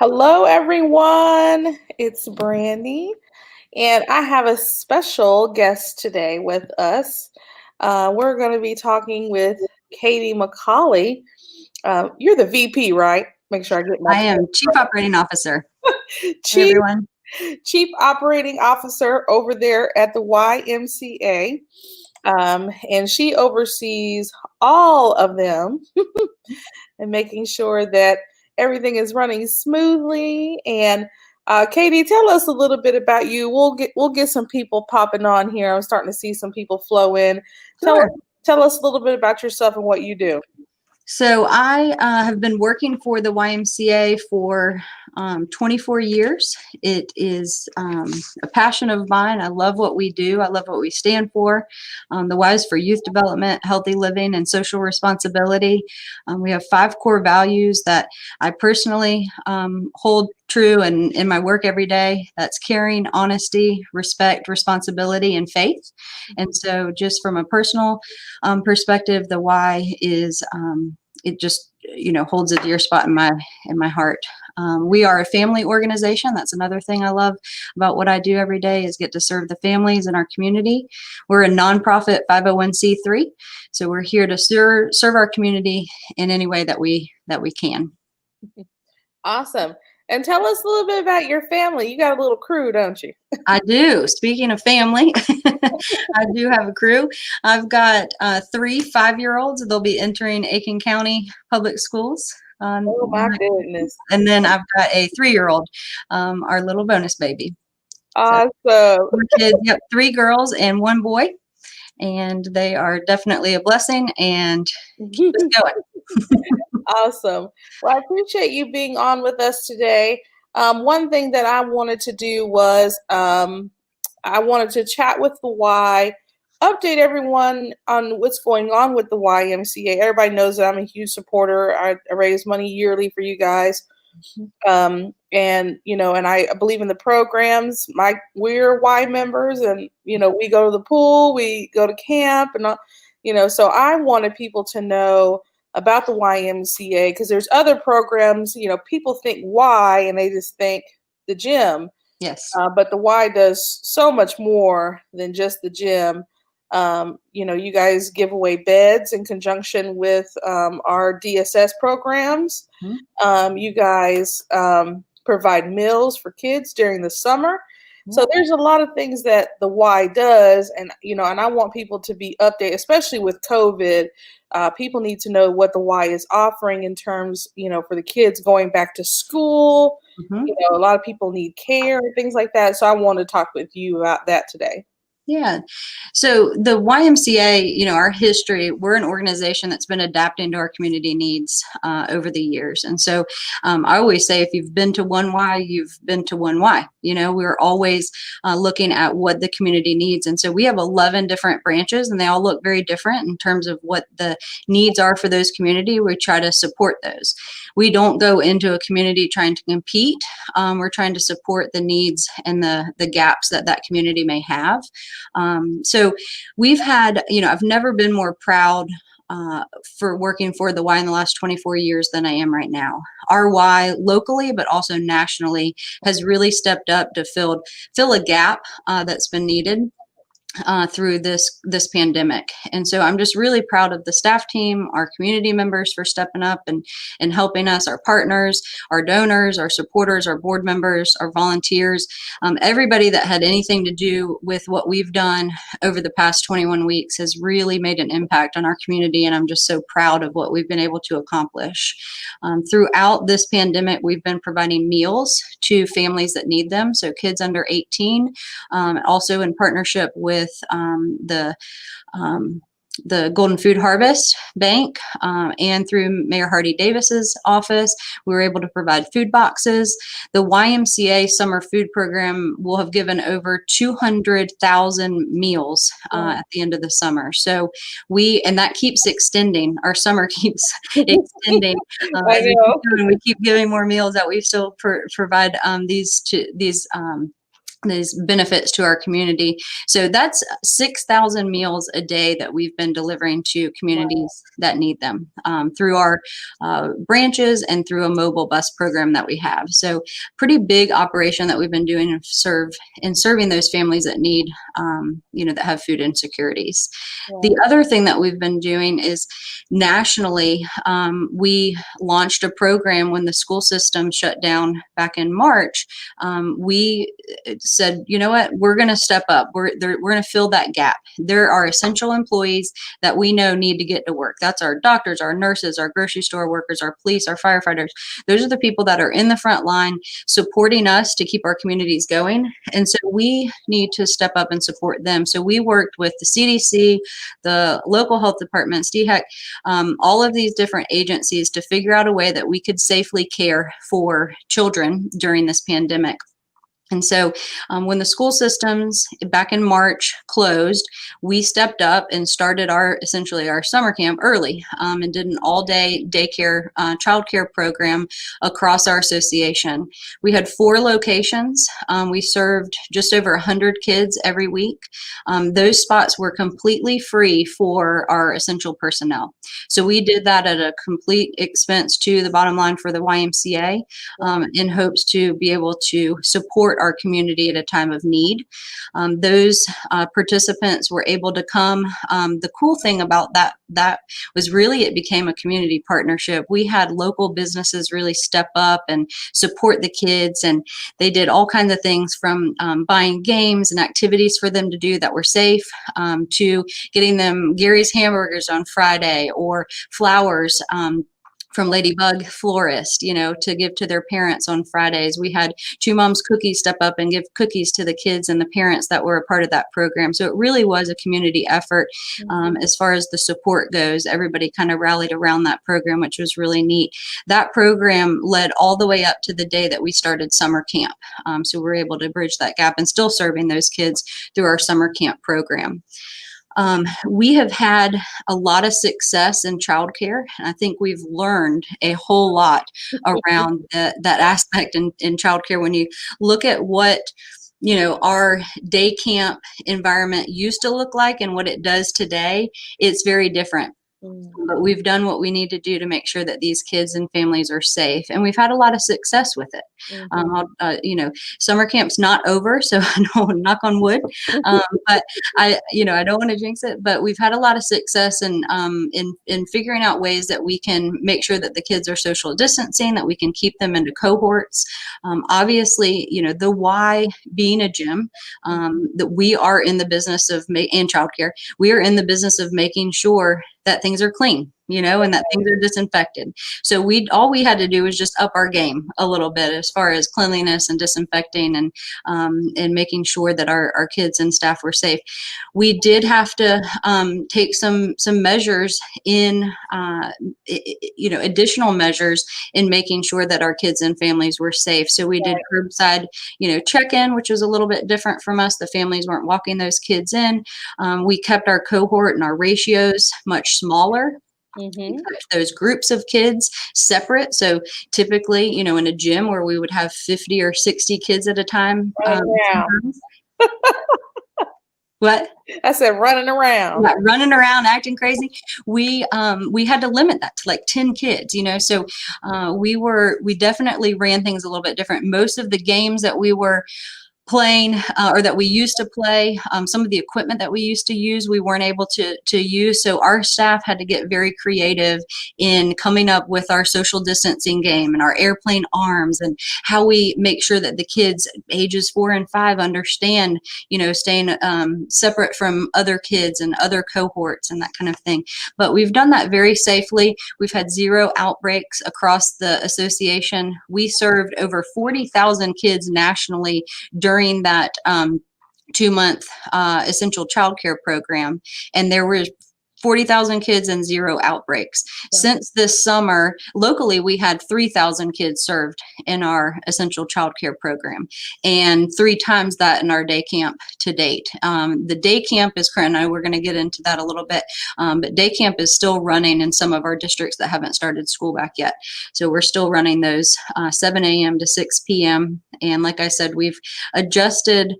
Hello, everyone. It's Brandy, and I have a special guest today with us. We're going to be talking with Catie McCauley. You're the VP, right? Make sure I get my I am Chief Operating Officer. Hey, chief everyone. chief operating officer over there at the YMCA, and she oversees all of them and making sure that everything is running smoothly. And Catie, tell us a little bit about you. We'll get some people popping on here. I'm starting to see some people flow in. Tell Sure. tell us a little bit about yourself and what you do. So I have been working for the YMCA for 24 years. It is a passion of mine. I love what we do. I love what we stand for. The Y is for youth development, healthy living, and social responsibility. We have 5 core values that I personally hold true and in my work every day. That's caring, honesty, respect, responsibility, and faith. And so just from a personal perspective, the Y is it just holds a dear spot in my heart. We are a family organization. That's another thing I love about what I do every day is get to serve the families in our community. We're a nonprofit 501c3, so we're here to serve our community in any way that we can. Awesome. And tell us a little bit about your family. You got a little crew, don't you? I do. Speaking of family, I do have a crew. I've got 3 5-year-olds. They'll be entering Aiken County Public Schools. Oh my goodness. And then I've got a 3-year-old, our little bonus baby. So Awesome. 4 kids, yep, 3 girls and 1 boy. And they are definitely a blessing and keep us going. Awesome. Well, I appreciate you being on with us today. One thing that I wanted to do was I wanted to chat with the Y, update everyone on what's going on with the YMCA. Everybody knows that I'm a huge supporter. I raise money yearly for you guys. And I believe in the programs. We're Y members, and we go to the pool, we go to camp, and so I wanted people to know about the YMCA because there's other programs. People think Y and they just think the gym. Yes. But the Y does so much more than just the gym. You guys give away beds in conjunction with our DSS programs. Mm-hmm. You guys provide meals for kids during the summer. So there's a lot of things that the Y does, and I want people to be updated, especially with COVID. People need to know what the Y is offering in terms, for the kids going back to school. Mm-hmm. A lot of people need care and things like that. So I want to talk with you about that today. Yeah. So the YMCA, our history, we're an organization that's been adapting to our community needs over the years. And so I always say, if you've been to one Y, you've been to one Y. We're always looking at what the community needs. And so we have 11 different branches, and they all look very different in terms of what the needs are for those community. We try to support those. We don't go into a community trying to compete. We're trying to support the needs and the gaps that community may have. So we've had, I've never been more proud for working for the Y in the last 24 years than I am right now. Our Y locally, but also nationally, has really stepped up to fill a gap that's been needed through this pandemic. And so I'm just really proud of the staff team, our community members for stepping up and helping us, our partners, our donors, our supporters, our board members, our volunteers, everybody that had anything to do with what we've done over the past 21 weeks has really made an impact on our community. And I'm just so proud of what we've been able to accomplish. Throughout this pandemic, we've been providing meals to families that need them. So kids under 18, also in partnership with the Golden Food Harvest Bank and through Mayor Hardy Davis's office, we were able to provide food boxes. The YMCA summer food program will have given over 200,000 meals at the end of the summer. So and that keeps extending. Our summer keeps extending. We keep giving more meals that we still provide these these benefits to our community. So that's 6,000 meals a day that we've been delivering to communities that need them, through our branches and through a mobile bus program that we have. So pretty big operation that we've been doing in serving those families that need, that have food insecurities. The other thing that we've been doing is nationally, we launched a program when the school system shut down back in March. We said, you know what, we're going to step up. We're going to fill that gap. There are essential employees that we know need to get to work. That's our doctors, our nurses, our grocery store workers, our police, our firefighters. Those are the people that are in the front line supporting us to keep our communities going. And so we need to step up and support them. So we worked with the CDC, the local health departments, DHEC, all of these different agencies to figure out a way that we could safely care for children during this pandemic. And so when the school systems back in March closed, we stepped up and started essentially our summer camp early, and did an all-day daycare, childcare program across our association. We had 4 locations. We served just over 100 kids every week. Those spots were completely free for our essential personnel. So we did that at a complete expense to the bottom line for the YMCA, in hopes to be able to support our community at a time of need. Those participants were able to come. The cool thing about that was really it became a community partnership. We had local businesses really step up and support the kids, and they did all kinds of things from buying games and activities for them to do that were safe, to getting them Gary's hamburgers on Friday or flowers, from Ladybug Florist, to give to their parents on Fridays. We had Two Moms Cookies step up and give cookies to the kids and the parents that were a part of that program. So it really was a community effort. As far as the support goes, everybody kind of rallied around that program, which was really neat. That program led all the way up to the day that we started summer camp. So we were able to bridge that gap and still serving those kids through our summer camp program. We have had a lot of success in childcare, and I think we've learned a whole lot around that aspect in childcare. When you look at what our day camp environment used to look like and what it does today, it's very different. But we've done what we need to do to make sure that these kids and families are safe, and we've had a lot of success with it. Summer camp's not over, so knock on wood. But I don't want to jinx it, but we've had a lot of success in figuring out ways that we can make sure that the kids are social distancing, that we can keep them into cohorts. Obviously, the why being a gym, that we are in the business of and childcare, we are in the business of making sure that things are clean, and that things are disinfected. So all we had to do was just up our game a little bit as far as cleanliness and disinfecting and making sure that our kids and staff were safe. We did have to take some measures in, additional measures in making sure that our kids and families were safe. So we did curbside, check-in, which was a little bit different from us. The families weren't walking those kids in. We kept our cohort and our ratios much smaller. Those groups of kids separate. So typically, in a gym where we would have 50 or 60 kids at a time. What? I said running around. Yeah, running around, acting crazy. We had to limit that to like 10 kids, So we definitely ran things a little bit different. Most of the games that we were playing or that we used to play, some of the equipment that we used to use, we weren't able to use. So our staff had to get very creative in coming up with our social distancing game and our airplane arms and how we make sure that the kids ages 4 and 5 understand, staying separate from other kids and other cohorts and that kind of thing. But we've done that very safely. We've had 0 outbreaks across the association. We served over 40,000 kids nationally during that 2-month essential childcare program, and there were 40,000 kids and 0 outbreaks. Yeah. Since this summer, locally, we had 3,000 kids served in our essential child care program, and 3 times that in our day camp to date. The day camp is current. I know we're going to get into that a little bit, but day camp is still running in some of our districts that haven't started school back yet. So we're still running those 7 a.m. to 6 p.m. And like I said, we've adjusted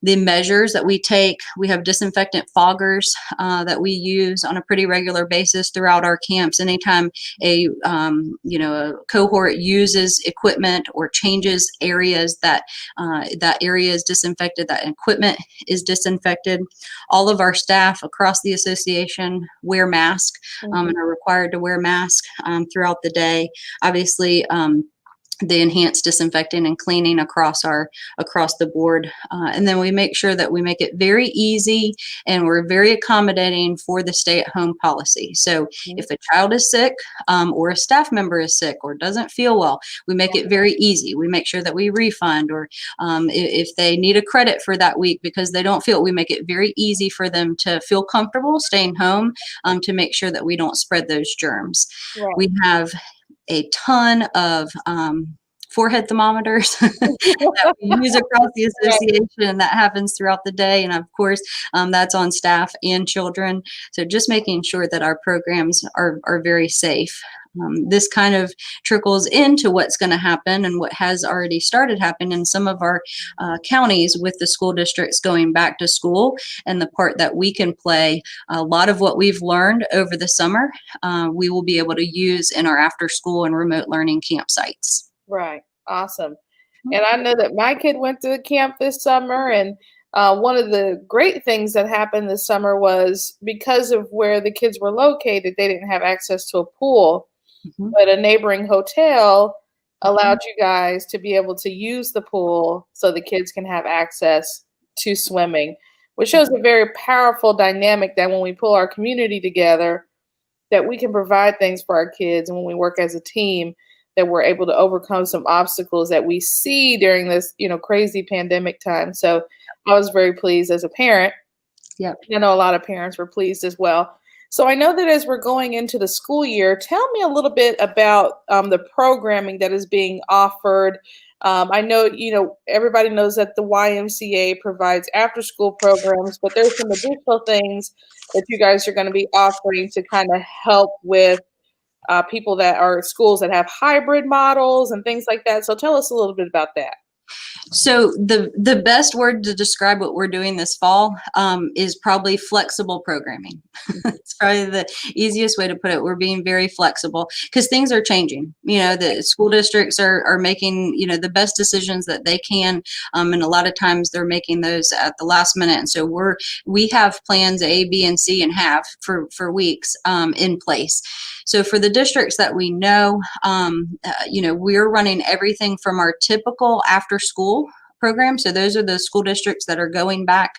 the measures that we take. We have disinfectant foggers that we use on a pretty regular basis throughout our camps. Anytime a a cohort uses equipment or changes areas, that that area is disinfected, that equipment is disinfected. All of our staff across the association wear masks and are required to wear masks throughout the day. Obviously, the enhanced disinfecting and cleaning across the board, and then we make sure that we make it very easy, and we're very accommodating for the stay-at-home policy. So if a child is sick, or a staff member is sick or doesn't feel well, we make it very easy. We make sure that we refund, or if they need a credit for that week because they don't feel, we make it very easy for them to feel comfortable staying home, to make sure that we don't spread those germs. Right. We have a ton of forehead thermometers that we use across the association, and that happens throughout the day. And of course, that's on staff and children. So just making sure that our programs are very safe. This kind of trickles into what's going to happen and what has already started happening in some of our counties with the school districts going back to school, and the part that we can play. A lot of what we've learned over the summer, we will be able to use in our after school and remote learning campsites. Right. Awesome. And I know that my kid went to the camp this summer, and one of the great things that happened this summer was because of where the kids were located, they didn't have access to a pool. But a neighboring hotel allowed you guys to be able to use the pool so the kids can have access to swimming, which shows a very powerful dynamic that when we pull our community together, that we can provide things for our kids. And when we work as a team, that we're able to overcome some obstacles that we see during this, crazy pandemic time. So I was very pleased as a parent. Yep. I know a lot of parents were pleased as well. So I know that as we're going into the school year, tell me a little bit about the programming that is being offered. I know, everybody knows that the YMCA provides after-school programs, but there's some additional things that you guys are going to be offering to kind of help with people that are schools that have hybrid models and things like that. So tell us a little bit about that. So the best word to describe what we're doing this fall is probably flexible programming. It's probably the easiest way to put it. We're being very flexible because things are changing. The school districts are making, the best decisions that they can. And a lot of times they're making those at the last minute. And so we have plans A, B, and C and have for weeks in place. So for the districts that we know, we're running everything from our typical after school program. So those are the school districts that are going back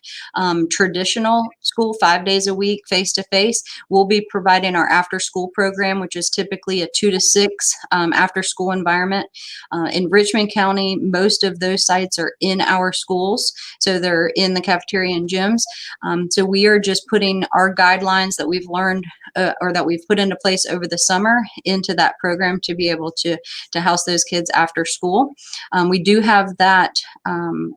traditional school 5 days a week, face-to-face. We'll be providing our after-school program, which is typically a 2 to 6 after-school environment. In Richmond County, most of those sites are in our schools. So they're in the cafeteria and gyms. So we are just putting our guidelines that we've learned or that we've put into place over the summer into that program to be able to house those kids after school. We do have that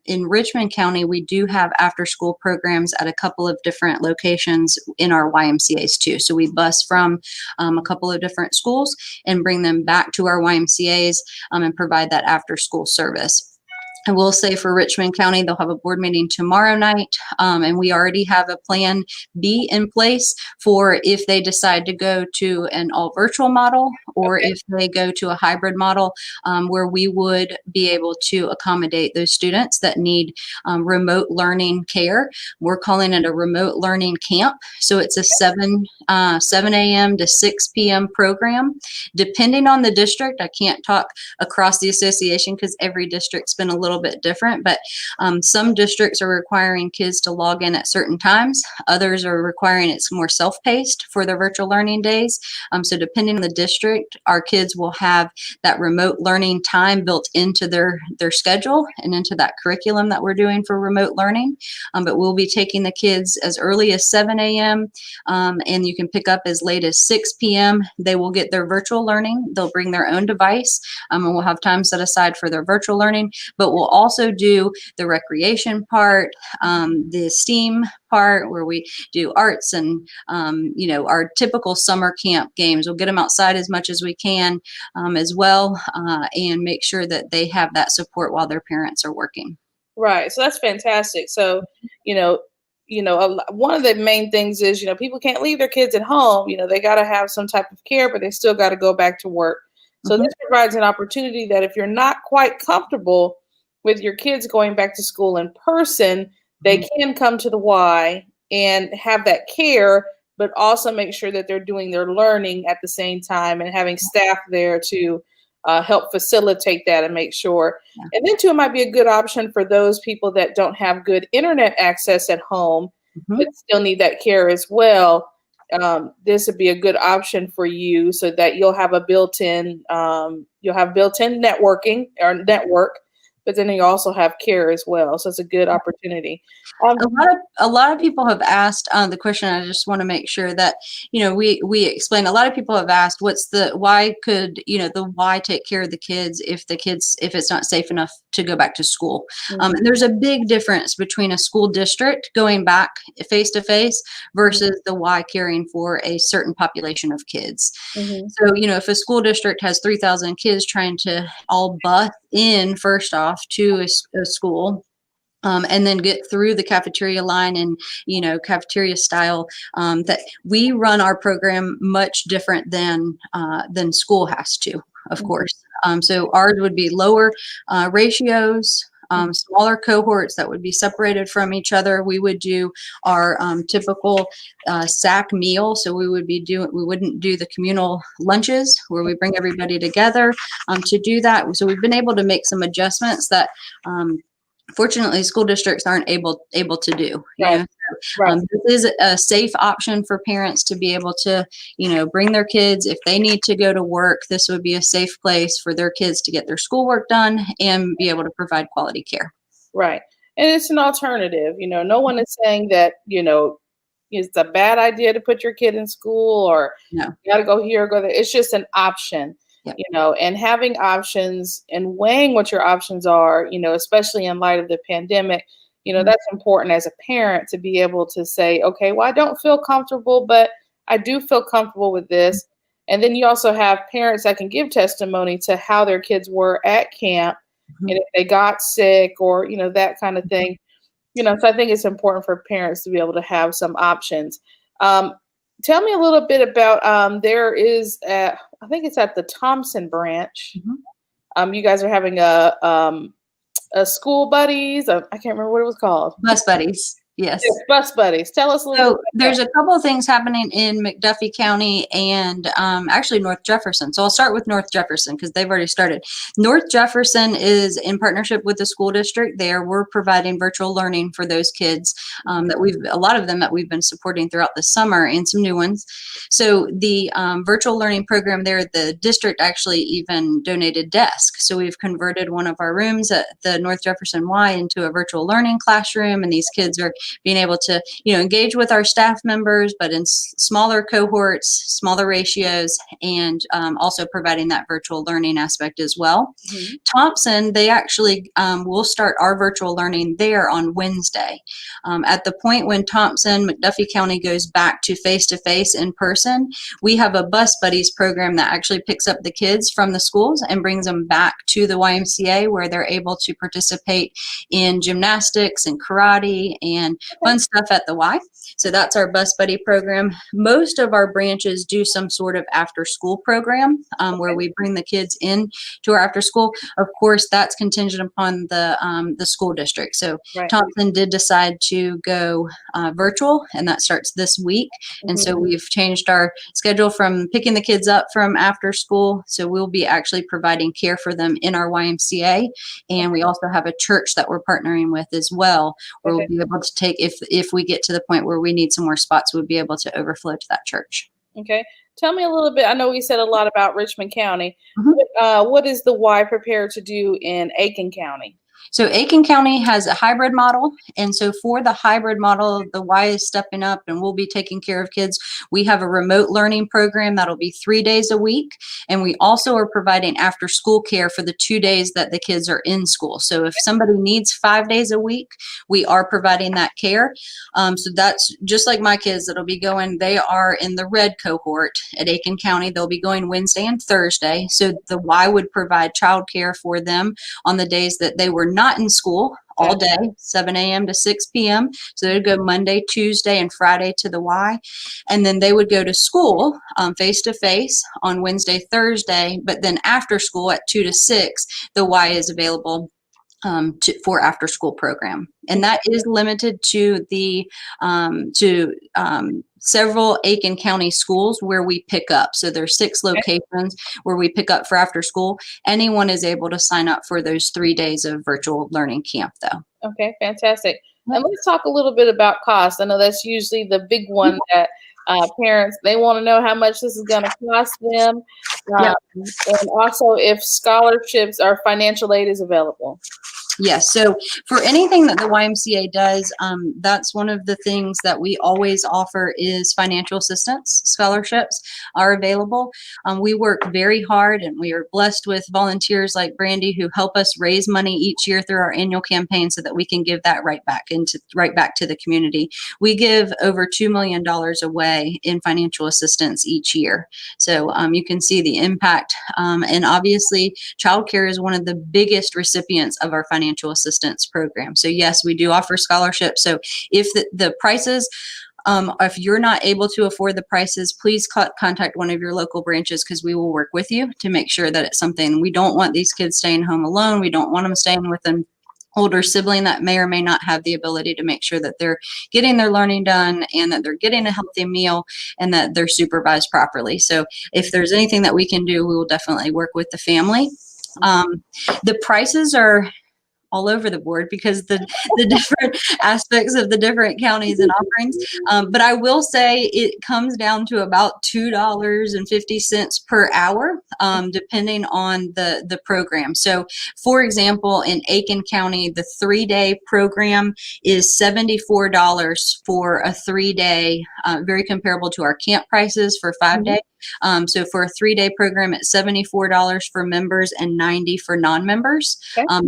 in Richmond County. We do have after school programs at a couple of different locations in our YMCAs too. So we bus from a couple of different schools and bring them back to our YMCAs and provide that after school service. I will say for Richmond County, they'll have a board meeting tomorrow night, and we already have a plan B in place for if they decide to go to an all virtual model or if they go to a hybrid model where we would be able to accommodate those students that need remote learning care. We're calling it a remote learning camp. So it's a 7 a.m. to 6 p.m. program. Depending on the district, I can't talk across the association because every district's been a little little bit different, but some districts are requiring kids to log in at certain times. Others are requiring it's more self-paced for their virtual learning days. So depending on the district, our kids will have that remote learning time built into their schedule and into that curriculum that we're doing for remote learning. But we'll be taking the kids as early as 7 a.m. And you can pick up as late as 6 p.m. They will get their virtual learning. They'll bring their own device, and we'll have time set aside for their virtual learning. But we'll also do the recreation part, the STEAM part where we do arts and, our typical summer camp games. We'll get them outside as much as we can as well, and make sure that they have that support while their parents are working. Right. So that's fantastic. So, one of the main things is, people can't leave their kids at home. They got to have some type of care, but they still got to go back to work. So this provides an opportunity that if you're not quite comfortable with your kids going back to school in person, they can come to the Y and have that care, but also make sure that they're doing their learning at the same time and having staff there to help facilitate that and make sure. Yeah. And then too, it might be a good option for those people that don't have good internet access at home, but still need that care as well. This would be a good option for you so that you'll have a built-in networking or network, but then you also have care as well. So it's a good opportunity. A lot of people have asked the question. I just want to make sure that, we explain. A lot of people have asked, why could, the Y take care of the kids if it's not safe enough to go back to school? And there's a big difference between a school district going back face to face versus the Y caring for a certain population of kids. So, if a school district has 3,000 kids trying to all bus in first off to a school, and then get through the cafeteria line and, cafeteria style, that we run our program much different than school has to, of course. So ours would be lower ratios, smaller cohorts that would be separated from each other. We would do our typical SAC meal. So we wouldn't do the communal lunches where we bring everybody together to do that. So we've been able to make some adjustments that fortunately school districts aren't able to do. Right. This is a safe option for parents to be able to, bring their kids. If they need to go to work, this would be a safe place for their kids to get their schoolwork done and be able to provide quality care. Right. And it's an alternative. No one is saying that, it's a bad idea to put your kid in school or you got to go here or go there. It's just an option. Yep. And having options and weighing what your options are, especially in light of the pandemic, that's important as a parent to be able to say, okay, well, I don't feel comfortable, but I do feel comfortable with this. And then you also have parents that can give testimony to how their kids were at camp and if they got sick or, that kind of thing. So I think it's important for parents to be able to have some options. Tell me a little bit about, there is, I think it's at the Thompson branch. You guys are having a school buddies. I can't remember what it was called. Bus buddies. Yes. Bus buddies. Tell us a little bit. There's a couple of things happening in McDuffie County and actually North Jefferson. So I'll start with North Jefferson because they've already started. North Jefferson is in partnership with the school district. We're providing virtual learning for those kids a lot of them that we've been supporting throughout the summer and some new ones. So the virtual learning program there, the district actually even donated desks. So we've converted one of our rooms at the North Jefferson Y into a virtual learning classroom, and these kids are being able to, engage with our staff members, but in smaller cohorts, smaller ratios, and also providing that virtual learning aspect as well. Thompson, they actually will start our virtual learning there on Wednesday. At the point when Thompson, McDuffie County goes back to face-to-face in person, we have a bus buddies program that actually picks up the kids from the schools and brings them back to the YMCA where they're able to participate in gymnastics and karate and and fun stuff at the Y. So that's our Bus Buddy program. Most of our branches do some sort of after school program where we bring the kids in to our after school. Of course, that's contingent upon the school district. So Right. Thompson did decide to go virtual, and that starts this week. And so we've changed our schedule from picking the kids up from after school. So we'll be actually providing care for them in our YMCA. And we also have a church that we're partnering with as well, where we'll be able to take, if we get to the point where we need some more spots, we'll be able to overflow to that church. Okay. Tell me a little bit. I know we said a lot about Richmond County. What is the Y prepared to do in Aiken County? So Aiken County has a hybrid model. And so for the hybrid model, the Y is stepping up and we'll be taking care of kids. We have a remote learning program that'll be 3 days a week. And we also are providing after school care for the 2 days that the kids are in school. So if somebody needs 5 days a week, we are providing that care. So that's just like my kids that'll be going, they are in the red cohort at Aiken County. They'll be going Wednesday and Thursday. So the Y would provide childcare for them on the days that they were not in school all day, 7 a.m. to 6 p.m. So they'd go Monday, Tuesday, and Friday to the Y. And then they would go to school face-to-face on Wednesday, Thursday. But then after school at 2 to 6, the Y is available for after school program. And that is limited to the several Aiken County schools where we pick up. So there's 6 locations where we pick up for after school. Anyone is able to sign up for those 3 days of virtual learning camp though. Okay, fantastic. And let's talk a little bit about cost. I know that's usually the big one that parents, they want to know how much this is going to cost them. And also if scholarships or financial aid is available. Yes. So for anything that the YMCA does, that's one of the things that we always offer is financial assistance. Scholarships are available. We work very hard and we are blessed with volunteers like Brandy who help us raise money each year through our annual campaign so that we can give that right back to the community. We give over $2 million away in financial assistance each year. So you can see the impact. And obviously childcare is one of the biggest recipients of our financial assistance program. So yes, we do offer scholarships. So if the prices, if you're not able to afford the prices, please contact one of your local branches because we will work with you to make sure that it's something. We don't want these kids staying home alone. We don't want them staying with an older sibling that may or may not have the ability to make sure that they're getting their learning done and that they're getting a healthy meal and that they're supervised properly. So if there's anything that we can do, we will definitely work with the family. The prices are all over the board because the different aspects of the different counties and offerings. But I will say it comes down to about $2.50 per hour, depending on the program. So for example, in Aiken County, the 3-day program is $74 for a 3-day, very comparable to our camp prices for 5-day. So for a 3-day program, it's $74 for members and $90 for non-members.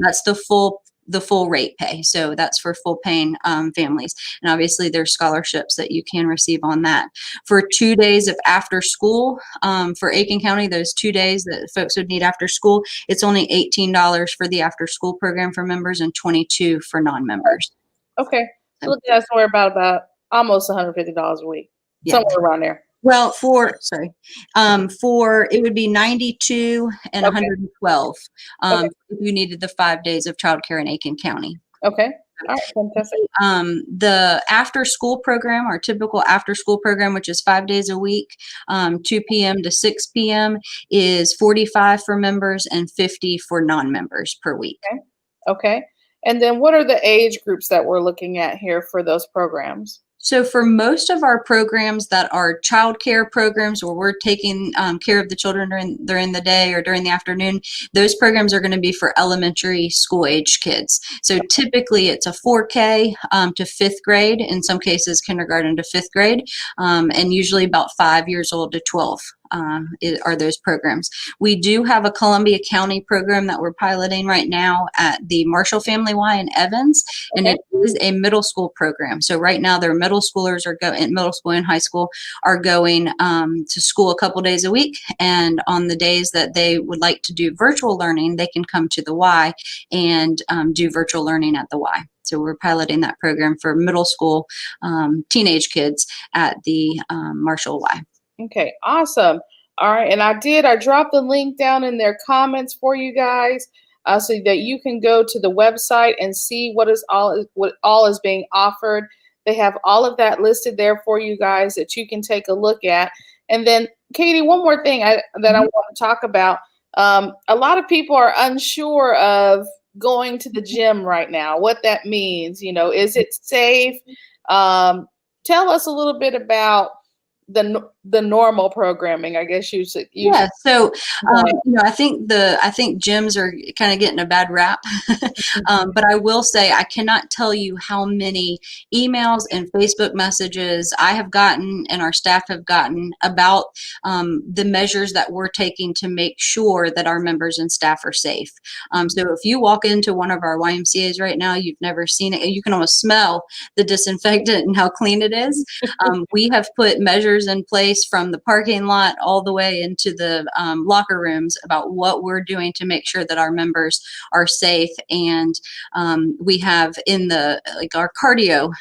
That's the full rate pay. So that's for full paying families. And obviously there's scholarships that you can receive on that. For 2 days of after school, for Aiken County, those 2 days that folks would need after school, it's only $18 for the after school program for members and $22 for non-members. Okay. So look at us, we're about almost $150 a week, somewhere around there. Well, for it would be 92 and 112 if you needed the 5 days of childcare in Aiken County. Okay. All right, fantastic. The after school program, our typical after school program, which is 5 days a week, 2 p.m. to 6 p.m. is $45 for members and $50 for non-members per week. Okay. And then what are the age groups that we're looking at here for those programs? So for most of our programs that are child care programs where we're taking care of the children during the day or during the afternoon, those programs are going to be for elementary school age kids. So typically it's a 4K to 5th grade, in some cases kindergarten to 5th grade, and usually about 5 years old to 12 are those programs. We do have a Columbia County program that we're piloting right now at the Marshall Family Y in Evans, and Okay. it is a middle school program. So right now, their middle schoolers are in middle school and high school are going to school a couple days a week, and on the days that they would like to do virtual learning, they can come to the Y and do virtual learning at the Y. So we're piloting that program for middle school teenage kids at the Marshall Y. Okay, awesome. All right, and I dropped the link down in their comments for you guys, so that you can go to the website and see what all is being offered. They have all of that listed there for you guys that you can take a look at. And then, Catie, one more thing that I want to talk about. A lot of people are unsure of going to the gym right now, what that means. Is it safe? Tell us a little bit about the normal programming, I guess you should. Yeah, so I think gyms are kind of getting a bad rap, but I will say I cannot tell you how many emails and Facebook messages I have gotten and our staff have gotten about the measures that we're taking to make sure that our members and staff are safe. So if you walk into one of our YMCA's right now, you've never seen it, you can almost smell the disinfectant and how clean it is. We have put measures in place from the parking lot all the way into the locker rooms about what we're doing to make sure that our members are safe. And we have in our cardio,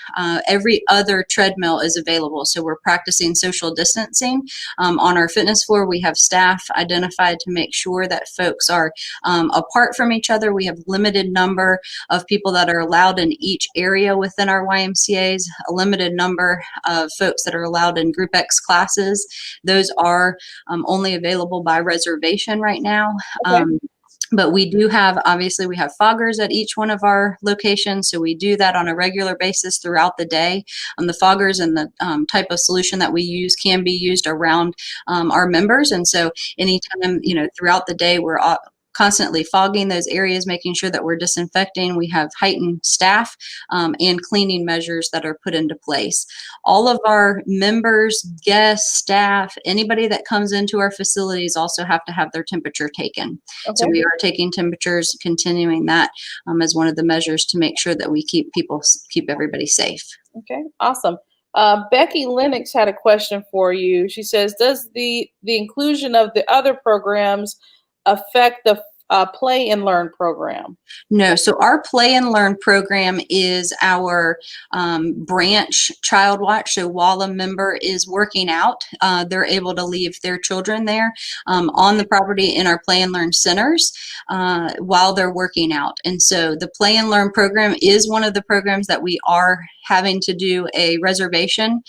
every other treadmill is available. So we're practicing social distancing. On our fitness floor, we have staff identified to make sure that folks are apart from each other. We have limited number of people that are allowed in each area within our YMCA's, a limited number of folks that are allowed in Group X classes. Those are only available by reservation right now. Okay. But we do have, obviously, we have foggers at each one of our locations. So we do that on a regular basis throughout the day. The foggers and the type of solution that we use can be used around our members. And so anytime, throughout the day, we're constantly fogging those areas, making sure that we're disinfecting. We have heightened staff and cleaning measures that are put into place. All of our members, guests, staff, anybody that comes into our facilities also have to have their temperature taken. Okay. So we are taking temperatures, continuing that as one of the measures to make sure that we keep everybody safe. Okay, awesome. Becky Lennox had a question for you. She says, does the inclusion of the other programs affect the Play and Learn program? No, so our Play and Learn program is our branch child watch. So while a member is working out, they're able to leave their children there on the property in our Play and Learn centers while they're working out. And so the Play and Learn program is one of the programs that we are having to do a reservation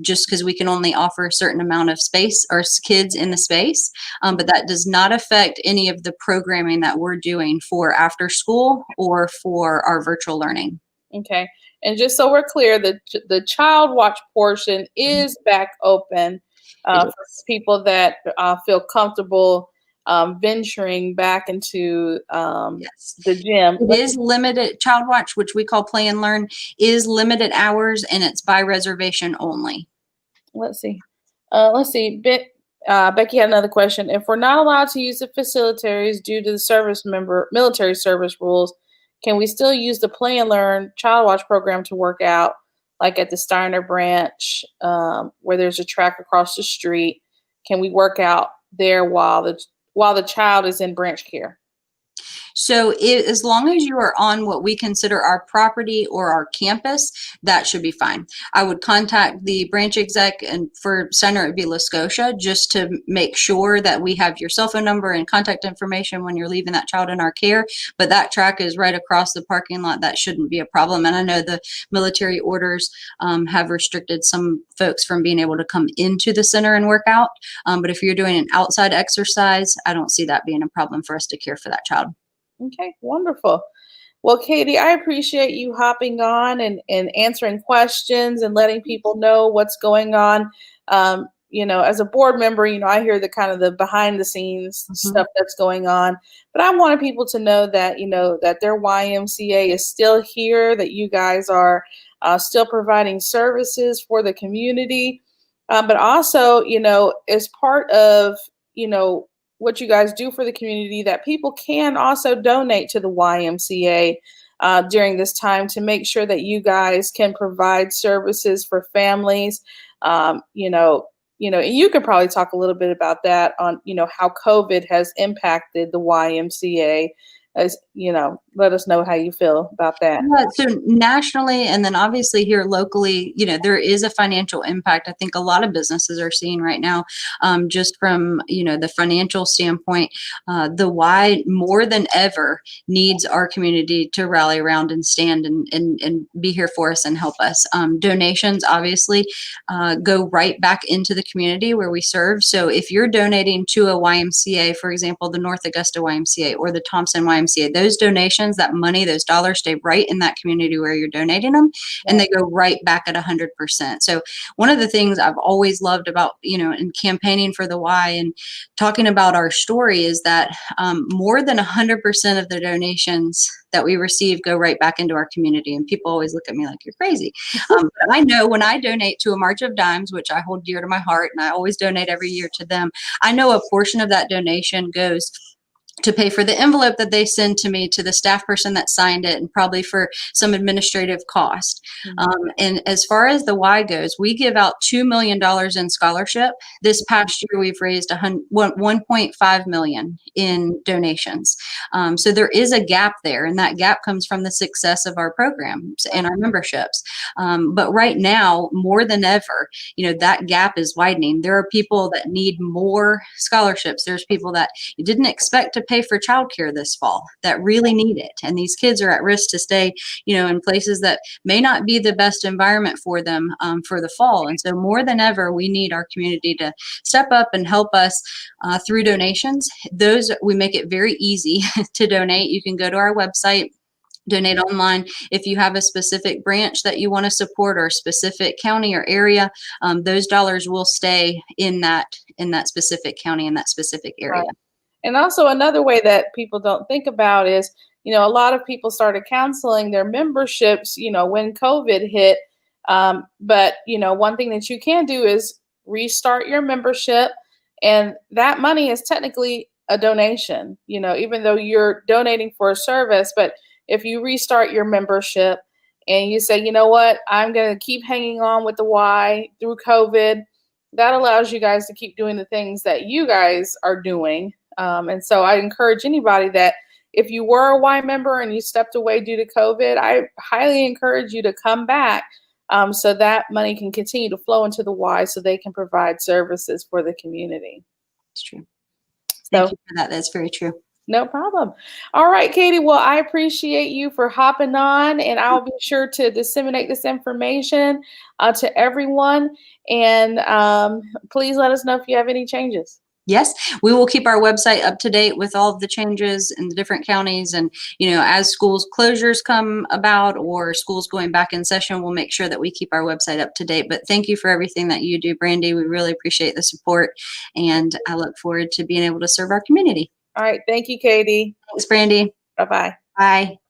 just because we can only offer a certain amount of space or kids in the space. But that does not affect any of the programming that we're doing for after school or for our virtual learning. Okay. And just so we're clear, the child watch portion is back open for people that feel comfortable venturing back into the gym. It is limited. Child watch, which we call Play and Learn, is limited hours and it's by reservation only. Let's see. Becky had another question. If we're not allowed to use the facilitators due to the military service rules, can we still use the Play and Learn child watch program to work out, like at the Steiner branch, where there's a track across the street? Can we work out there while the child is in branch care? So as long as you are on what we consider our property or our campus, that should be fine. I would contact the branch exec, and for Steiner, it would be La Scotia, just to make sure that we have your cell phone number and contact information when you're leaving that child in our care. But that track is right across the parking lot. That shouldn't be a problem. And I know the military orders have restricted some folks from being able to come into the center and work out. But if you're doing an outside exercise, I don't see that being a problem for us to care for that child. Okay, wonderful. Well, Catie, I appreciate you hopping on and answering questions and letting people know what's going on. As a board member, I hear the kind of the behind the scenes stuff that's going on, but I wanted people to know that, that their YMCA is still here, that you guys are still providing services for the community. But also, as part of, what you guys do for the community, that people can also donate to the YMCA during this time to make sure that you guys can provide services for families. And you could probably talk a little bit about that on, how COVID has impacted the YMCA. As let us know how you feel about that. Yeah, so nationally and then obviously here locally, there is a financial impact. I think a lot of businesses are seeing right now, just from, the financial standpoint, the Y more than ever needs our community to rally around and stand and be here for us and help us. Donations obviously go right back into the community where we serve. So if you're donating to a YMCA, for example, the North Augusta YMCA or the Thompson YMCA, those donations, that money, those dollars stay right in that community where you're donating them, and they go right back at 100%. So one of the things I've always loved about, in campaigning for the Y and talking about our story is that more than 100% of the donations that we receive go right back into our community. And people always look at me like, you're crazy. But I know when I donate to a March of Dimes, which I hold dear to my heart, and I always donate every year to them, I know a portion of that donation goes to pay for the envelope that they send to me, to the staff person that signed it, and probably for some administrative cost. And as far as the Y goes, we give out $2 million in scholarship. This past year, we've raised $1.5 million in donations. So there is a gap there, and that gap comes from the success of our programs and our memberships. But right now, more than ever, that gap is widening. There are people that need more scholarships. There's people that you didn't expect to pay for childcare this fall that really need it. And these kids are at risk to stay, in places that may not be the best environment for them for the fall. And so more than ever, we need our community to step up and help us through donations. Those, we make it very easy to donate. You can go to our website, donate online. If you have a specific branch that you want to support or a specific county or area, those dollars will stay in that specific county, in that specific area. Right. And also another way that people don't think about is, a lot of people started canceling their memberships, when COVID hit. But, one thing that you can do is restart your membership. And that money is technically a donation, even though you're donating for a service. But if you restart your membership and you say, you know what, I'm going to keep hanging on with the Y through COVID, that allows you guys to keep doing the things that you guys are doing. And so I encourage anybody that if you were a Y member and you stepped away due to COVID, I highly encourage you to come back so that money can continue to flow into the Y so they can provide services for the community. It's true. Thank you for that. That's very true. No problem. All right, Catie. Well, I appreciate you for hopping on, and I'll be sure to disseminate this information to everyone. And please let us know if you have any changes. Yes, we will keep our website up to date with all of the changes in the different counties. And, as schools closures come about or schools going back in session, we'll make sure that we keep our website up to date. But thank you for everything that you do, Brandy. We really appreciate the support, and I look forward to being able to serve our community. All right. Thank you, Catie. Thanks, Brandy. Bye-bye. Bye.